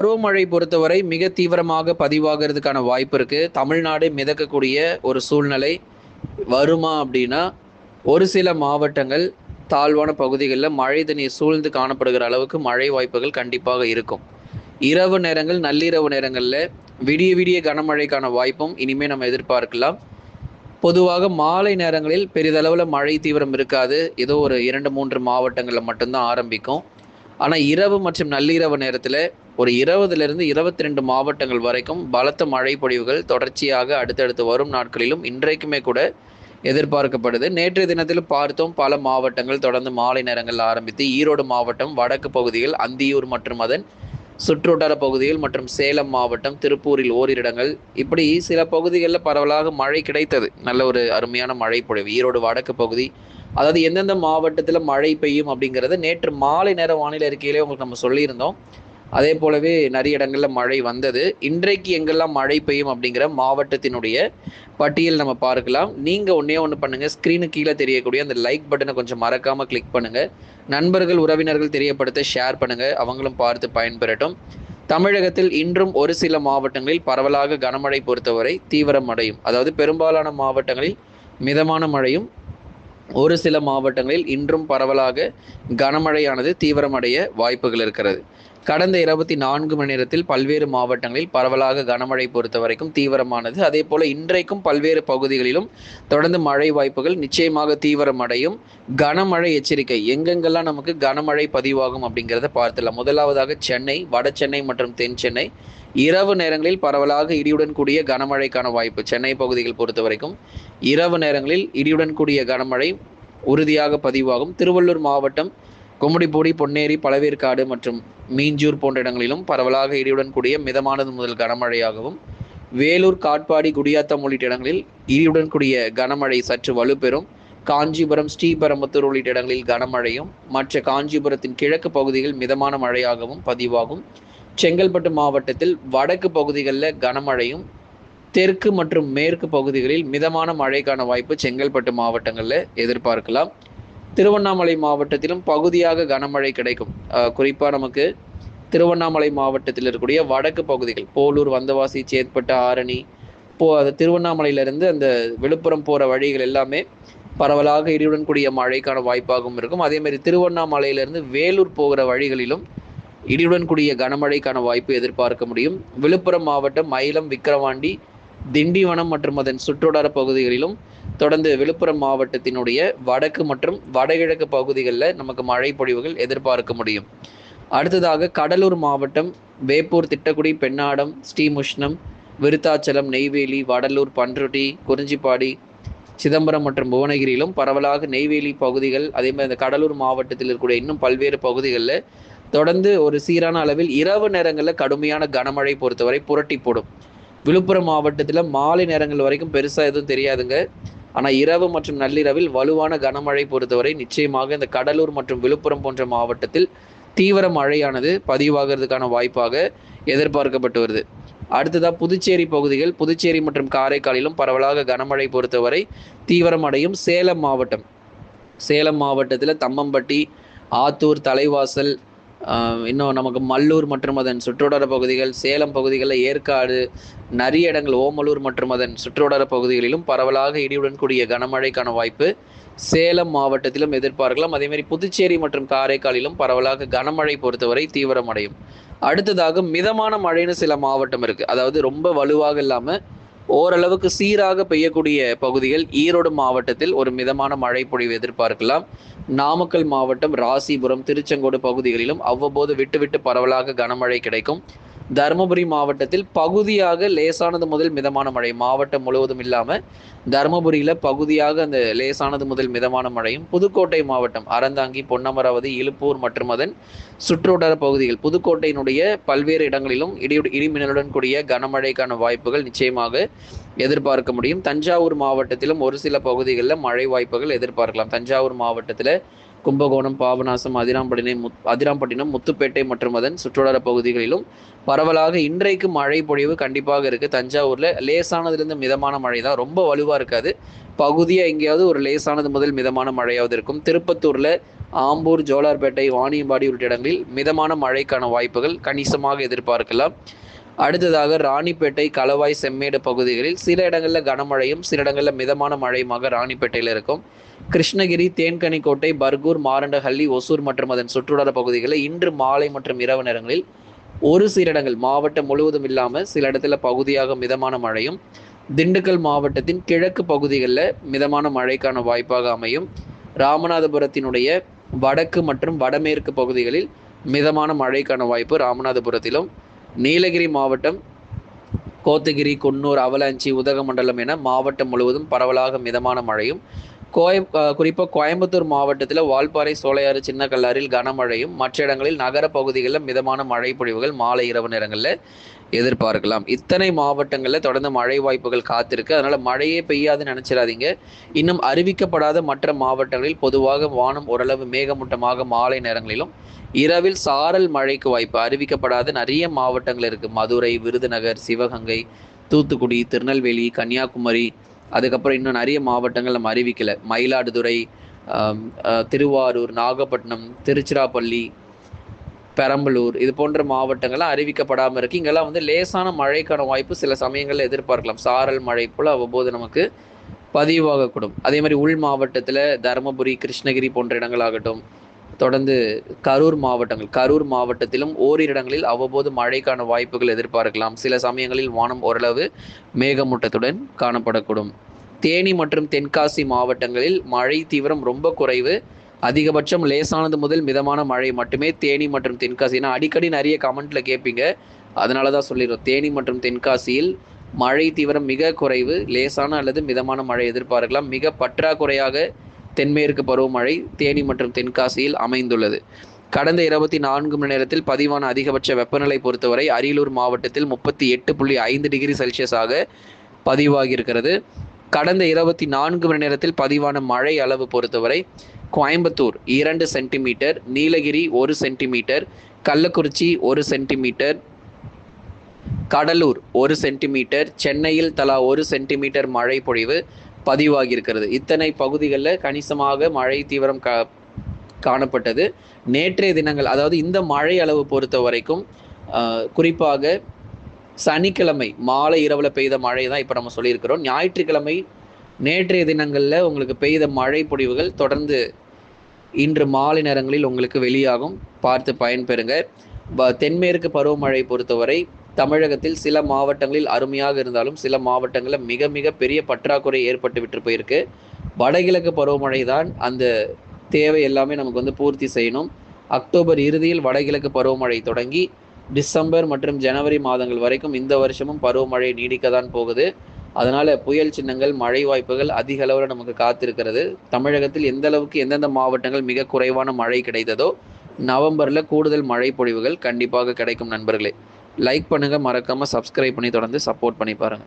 பருவமழை பொறுத்தவரை மிக தீவிரமாக பதிவாகிறதுக்கான வாய்ப்பு இருக்கு. தமிழ்நாடு மிதக்கக்கூடிய ஒரு சூழ்நிலை வருமா அப்படின்னா, ஒரு சில மாவட்டங்கள் தாழ்வான பகுதிகளில் மழை தண்ணீர் சூழ்ந்து காணப்படுகிற அளவுக்கு மழை வாய்ப்புகள் கண்டிப்பாக இருக்கும். இரவு நேரங்கள், நள்ளிரவு நேரங்களில் விடிய விடிய கனமழைக்கான வாய்ப்பும் இனிமே நம்ம எதிர்பார்க்கலாம். பொதுவாக மாலை நேரங்களில் பெரிதளவில் மழை தீவிரம் இருக்காது. ஏதோ ஒரு 2-3 மாவட்டங்களில் மட்டும்தான் ஆரம்பிக்கும். ஆனால் இரவு மற்றும் நள்ளிரவு நேரத்தில் ஒரு 20லிருந்து 22 மாவட்டங்கள் வரைக்கும் பலத்த மழை பொழிவுகள் தொடர்ச்சியாக அடுத்தடுத்து வரும் நாட்களிலும் இன்றைக்குமே கூட எதிர்பார்க்கப்படுது. நேற்றைய தினத்தில் பார்த்தோம், பல மாவட்டங்கள் தொடர்ந்து மாலை நேரங்களில் ஆரம்பித்து ஈரோடு மாவட்டம், வடக்கு பகுதிகள், அந்தியூர் மற்றும் அதன் சுற்றுவட்டார பகுதிகள் மற்றும் சேலம் மாவட்டம், திருப்பூரில் ஓரிரு இடங்கள், இப்படி சில பகுதிகளில் பரவலாக மழை கிடைத்தது. நல்ல ஒரு அருமையான மழை பொழிவு. ஈரோடு வடக்கு பகுதி, அதாவது எந்தெந்த மாவட்டத்தில் மழை பெய்யும் அப்படிங்கிறத நேற்று மாலை நேர வானிலை அறிக்கையிலே உங்களுக்கு நம்ம சொல்லியிருந்தோம். அதே போலவே நிறைய இடங்களில் மழை வந்தது. இன்றைக்கு எங்கெல்லாம் மழை பெய்யும் அப்படிங்கிற மாவட்டத்தினுடைய பட்டியல் நம்ம பார்க்கலாம். நீங்கள் ஒன்றே ஒன்று பண்ணுங்கள், ஸ்க்ரீனுக்கு கீழே தெரியக்கூடிய அந்த லைக் பட்டனை கொஞ்சம் மறக்காமல் கிளிக் பண்ணுங்கள். நண்பர்கள், உறவினர்கள் தெரியப்படுத்த ஷேர் பண்ணுங்கள், அவங்களும் பார்த்து பயன்பெறட்டும். தமிழகத்தில் இன்றும் ஒரு சில மாவட்டங்களில் பரவலாக கனமழை பொறுத்தவரை தீவிரமடையும். அதாவது பெரும்பாலான மாவட்டங்களில் மிதமான மழையும், ஒரு சில மாவட்டங்களில் இன்றும் பரவலாக கனமழையானது தீவிரமடைய வாய்ப்புகள் இருக்கிறது. கடந்த 24 மணி நேரத்தில் பல்வேறு மாவட்டங்களில் பரவலாக கனமழை பொறுத்த வரைக்கும் தீவிரமானது. அதே போல இன்றைக்கும் பல்வேறு பகுதிகளிலும் தொடர்ந்து மழை வாய்ப்புகள் நிச்சயமாக தீவிரமடையும். கனமழை எச்சரிக்கை எங்கெங்கெல்லாம் நமக்கு கனமழை பதிவாகும் அப்படிங்கிறத பார்த்துலாம். முதலாவதாக சென்னை, வட சென்னை மற்றும் தென் சென்னை இரவு நேரங்களில் பரவலாக இடியுடன் கூடிய கனமழைக்கான வாய்ப்பு. சென்னை பகுதிகள் பொறுத்த வரைக்கும் இரவு நேரங்களில் இடியுடன் கூடிய கனமழை உறுதியாக பதிவாகும். திருவள்ளூர் மாவட்டம் கும்மிடிப்பூடி, பொன்னேரி, பழவேற்காடு மற்றும் மீஞ்சூர் போன்ற இடங்களிலும் பரவலாக இடியுடன் கூடிய மிதமானது முதல் கனமழையாகவும், வேலூர், காட்பாடி, குடியாத்தம் உள்ளிட்ட இடங்களில் இடியுடன் கூடிய கனமழை சற்று வலுப்பெறும். காஞ்சிபுரம், ஸ்ரீபெரும்புத்தூர் உள்ளிட்ட இடங்களில் கனமழையும், மற்ற காஞ்சிபுரத்தின் கிழக்கு பகுதிகள் மிதமான மழையாகவும் பதிவாகும். செங்கல்பட்டு மாவட்டத்தில் வடக்கு பகுதிகளில் கனமழையும், தெற்கு மற்றும் மேற்கு பகுதிகளில் மிதமான மழைக்கான வாய்ப்பு செங்கல்பட்டு மாவட்டங்களில் எதிர்பார்க்கலாம். திருவண்ணாமலை மாவட்டத்திலும் பகுதியாக கனமழை கிடைக்கும். குறிப்பாக நமக்கு திருவண்ணாமலை மாவட்டத்தில் இருக்கக்கூடிய வடக்கு பகுதிகள், போலூர், வந்தவாசி, சேத்பட்டு, ஆரணி, அது திருவண்ணாமலையிலிருந்து அந்த விழுப்புரம் போகிற வழிகள் எல்லாமே பரவலாக இடியுடன் கூடிய மழைக்கான வாய்ப்பாகவும் இருக்கும். அதேமாதிரி திருவண்ணாமலையிலிருந்து வேலூர் போகிற வழிகளிலும் இடியுடன் கூடிய கனமழைக்கான வாய்ப்பு எதிர்பார்க்க முடியும். விழுப்புரம் மாவட்டம் மயிலம், விக்கிரவாண்டி, திண்டிவனம் மற்றும் அதன் சுற்றுவட்டார பகுதிகளிலும் தொடர்ந்து விழுப்புரம் மாவட்டத்தினுடைய வடக்கு மற்றும் வடகிழக்கு பகுதிகளில் நமக்கு மழை பொழிவுகள் எதிர்பார்க்க முடியும். அடுத்ததாக கடலூர் மாவட்டம் வேப்பூர், திட்டக்குடி, பெண்ணாடம், ஸ்ரீமுஷ்ணம், விருத்தாச்சலம், நெய்வேலி, வடலூர், பன்ருட்டி, குறிஞ்சிப்பாடி, சிதம்பரம் மற்றும் புவனகிரியிலும் பரவலாக நெய்வேலி பகுதிகள், அதே மாதிரி இந்த கடலூர் மாவட்டத்தில் இருக்கக்கூடிய இன்னும் பல்வேறு பகுதிகளில் தொடர்ந்து ஒரு சீரான அளவில் இரவு நேரங்களில் கடுமையான கனமழை பொறுத்தவரை புரட்டி போடும். விழுப்புரம் மாவட்டத்தில் மாலை நேரங்கள் வரைக்கும் பெருசாக எதுவும் தெரியாதுங்க. ஆனால் இரவு மற்றும் நள்ளிரவில் வலுவான கனமழை பொறுத்தவரை நிச்சயமாக இந்த கடலூர் மற்றும் விழுப்புரம் போன்ற மாவட்டத்தில் தீவிர மழையானது பதிவாகிறதுக்கான வாய்ப்பாக எதிர்பார்க்கப்பட்டு வருது. அடுத்ததாக புதுச்சேரி பகுதிகள், புதுச்சேரி மற்றும் காரைக்காலிலும் பரவலாக கனமழை பொறுத்தவரை தீவிரமடையும். சேலம் மாவட்டத்தில் தம்மம்பட்டி, ஆத்தூர், தலைவாசல், இன்னும் நமக்கு மல்லூர் மற்றும் அதன் சுற்றுவட்டார பகுதிகள், சேலம் பகுதிகளில் ஏற்காடு, நிறைய இடங்கள், ஓமலூர் மற்றும் அதன் சுற்றுவட்டார பகுதிகளிலும் பரவலாக இடியுடன் கூடிய கனமழைக்கான வாய்ப்பு சேலம் மாவட்டத்திலும் எதிர்பார்க்கலாம். அதேமாதிரி புதுச்சேரி மற்றும் காரைக்காலிலும் பரவலாக கனமழை பொறுத்தவரை தீவிரமடையும். அடுத்ததாக மிதமான மழைன்னு சில மாவட்டம் இருக்குது. அதாவது ரொம்ப வலுவாக இல்லாமல் ஓரளவுக்கு சீராக பெய்யக்கூடிய பகுதிகள். ஈரோடு மாவட்டத்தில் ஒரு மிதமான மழை பொழிவு எதிர்பார்க்கலாம். நாமக்கல் மாவட்டம் ராசிபுரம், திருச்செங்கோடு பகுதிகளிலும் அவ்வப்போது விட்டு விட்டு பரவலாக கனமழை கிடைக்கும். தருமபுரி மாவட்டத்தில் பகுதியாக லேசானது முதல் மிதமான மழை, மாவட்டம் முழுவதும் இல்லாமல் தருமபுரியில் பகுதியாக அந்த லேசானது முதல் மிதமான மழையும். புதுக்கோட்டை மாவட்டம் அறந்தாங்கி, பொன்னமராவதி, இலுப்பூர் மற்றும் அதன் சுற்றுவட்டார பகுதிகள், புதுக்கோட்டையினுடைய பல்வேறு இடங்களிலும் இடிமின்னலுடன் கூடிய கனமழைக்கான வாய்ப்புகள் நிச்சயமாக எதிர்பார்க்க முடியும். தஞ்சாவூர் மாவட்டத்திலும் ஒரு சில பகுதிகளில் மழை வாய்ப்புகள் எதிர்பார்க்கலாம். தஞ்சாவூர் மாவட்டத்தில் கும்பகோணம், பாபநாசம், அதிராம்பட்டினம், முத்துப்பேட்டை மற்றும் அதன் சுற்றுவட்டார பகுதிகளிலும் பரவலாக இன்றைக்கு மழை பொழிவு கண்டிப்பாக இருக்குது. தஞ்சாவூரில் லேசானதுலேருந்து மிதமான மழை தான், ரொம்ப வலுவாக இருக்காது. பகுதியாக எங்கேயாவது ஒரு லேசானது முதல் மிதமான மழையாவது இருக்கும். திருப்பத்தூரில் ஆம்பூர், ஜோலார்பேட்டை, வாணியம்பாடி உள்ளிட்ட இடங்களில் மிதமான மழைக்கான வாய்ப்புகள் கணிசமாக எதிர்பார்க்கலாம். அடுத்ததாக ராணிப்பேட்டை, களவாய், செம்மேடு பகுதிகளில் சில இடங்களில் கனமழையும் சில இடங்களில் மிதமான மழையுமாக ராணிப்பேட்டையில் இருக்கும். கிருஷ்ணகிரி, தேன்கனிக்கோட்டை, பர்கூர், மாரண்டஹள்ளி, ஒசூர் மற்றும் அதன் சுற்றுவட்டார பகுதிகளில் இன்று மாலை மற்றும் இரவு நேரங்களில் ஒரு சில இடங்கள், மாவட்டம் முழுவதும் இல்லாமல் சில இடத்துல பகுதியாக மிதமான மழையும், திண்டுக்கல் மாவட்டத்தின் கிழக்கு பகுதிகளில் மிதமான மழைக்கான வாய்ப்பாக அமையும். ராமநாதபுரத்தினுடைய வடக்கு மற்றும் வடமேற்கு பகுதிகளில் மிதமான மழைக்கான வாய்ப்பு ராமநாதபுரத்திலும், நீலகிரி மாவட்டம், கோத்தகிரி, குன்னூர், அவலாஞ்சி, உதகமண்டலம் என மாவட்டம் முழுவதும் பரவலாக மிதமான மழையும், குறிப்பாக கோயம்புத்தூர் மாவட்டத்தில் வால்பாறை, சோலையாறு, சின்ன கல்லாரில் கனமழையும், மற்ற இடங்களில் நகர பகுதிகளில் மிதமான மழை பொழிவுகள் மாலை இரவு நேரங்களில் எதிர்பார்க்கலாம். இத்தனை மாவட்டங்களில் தொடர்ந்து மழை வாய்ப்புகள் காத்திருக்கு. அதனால மழையே பெய்யாதுன்னு நினைச்சிடாதீங்க. இன்னும் அறிவிக்கப்படாத மற்ற மாவட்டங்களில் பொதுவாக வானம் ஓரளவு மேகமூட்டமாக மாலை நேரங்களிலும், இரவில் சாரல் மழைக்கு வாய்ப்பு அறிவிக்கப்படாத நிறைய மாவட்டங்கள் இருக்கு. மதுரை, விருதுநகர், சிவகங்கை, தூத்துக்குடி, திருநெல்வேலி, கன்னியாகுமரி, அதுக்கப்புறம் இன்னும் நிறைய மாவட்டங்கள் நம்ம அறிவிக்கல. மயிலாடுதுறை, திருவாரூர், நாகப்பட்டினம், திருச்சிராப்பள்ளி, பெரம்பலூர், இது போன்ற மாவட்டங்கள்லாம் அறிவிக்கப்படாமல் இருக்கு. இங்கெல்லாம் வந்து லேசான மழைக்கான வாய்ப்பு சில சமயங்களில் எதிர்பார்க்கலாம். சாரல் மழை போல் அவ்வப்போது நமக்கு பதிவாகக்கூடும். அதே மாதிரி உள் மாவட்டத்தில் தருமபுரி, கிருஷ்ணகிரி போன்ற இடங்களாகட்டும், தொடர்ந்து கரூர் மாவட்டத்திலும் ஓரிரு இடங்களில் அவ்வப்போது மழைக்கான வாய்ப்புகள் எதிர்பார்க்கலாம். சில சமயங்களில் வானம் ஓரளவு மேகமூட்டத்துடன் காணப்படக்கூடும். தேனி மற்றும் தென்காசி மாவட்டங்களில் மழை தீவிரம் ரொம்ப குறைவு. அதிகபட்சம் லேசானது முதல் மிதமான மழை மட்டுமே தேனி மற்றும் தென்காசி. ஏன்னா அடிக்கடி நிறைய கமெண்ட்ல கேட்பீங்க, அதனால தான் சொல்லிடுறோம். தேனி மற்றும் தென்காசியில் மழை தீவிரம் மிக குறைவு. லேசான அல்லது மிதமான மழை எதிர்பார்க்கலாம். மிக பற்றாக்குறையாக தென்மேற்கு பருவமழை தேனி மற்றும் தென்காசியில் அமைந்துள்ளது. கடந்த 24 மணி நேரத்தில் பதிவான அதிகபட்ச வெப்பநிலை பொறுத்தவரை அரியலூர் மாவட்டத்தில் 38.5 டிகிரி செல்சியஸாக பதிவாகியிருக்கிறது. கடந்த 24 மணி நேரத்தில் பதிவான மழை அளவு பொறுத்தவரை Coimbatore 2 centimetre, Nilgiri 1 centimetre, Kallakurichi 1 centimetre, Cuddalore 1 centimetre, சென்னையில் தலா 1 சென்டிமீட்டர் மழை பொழிவு பதிவாகியிருக்கிறது. இத்தனை பகுதிகளில் கணிசமாக மழை தீவிரம் காணப்பட்டது. நேற்றைய தினங்கள், அதாவது இந்த மழை அளவு பொறுத்த வரைக்கும் குறிப்பாக சனிக்கிழமை மாலை இரவில் பெய்த மழை தான் இப்போ நம்ம சொல்லியிருக்கிறோம். ஞாயிற்றுக்கிழமை நேற்றைய தினங்களில் உங்களுக்கு பெய்த மழை பொழிவுகள் தொடர்ந்து இன்று மாலை நேரங்களில் உங்களுக்கு வெளியாகும். பார்த்து பயன்பெறுங்க. தென்மேற்கு பருவமழை பொறுத்தவரை தமிழகத்தில் சில மாவட்டங்களில் அருமையாக இருந்தாலும் சில மாவட்டங்களில் மிக மிக பெரிய பற்றாக்குறை ஏற்பட்டு விட்டு போயிருக்கு. வடகிழக்கு பருவமழை தான் அந்த தேவை எல்லாமே நமக்கு வந்து பூர்த்தி செய்யணும். அக்டோபர் இறுதியில் வடகிழக்கு பருவமழை தொடங்கி டிசம்பர் மற்றும் ஜனவரி மாதங்கள் வரைக்கும் இந்த வருஷமும் பருவமழை நீடிக்க தான் போகுது. அதனால புயல் சின்னங்கள், மழை வாய்ப்புகள் அதிக அளவில் நமக்கு காத்திருக்கிறது. தமிழகத்தில் எந்த அளவுக்கு எந்தெந்த மாவட்டங்கள் மிக குறைவான மழை கிடைத்ததோ நவம்பரில் கூடுதல் மழை பொழிவுகள் கண்டிப்பாக கிடைக்கும். நண்பர்களே, லைக் பண்ணுங்க, மறக்காம சப்ஸ்கிரைப் பண்ணி தொடர்ந்து சப்போர்ட் பண்ணி பாருங்க.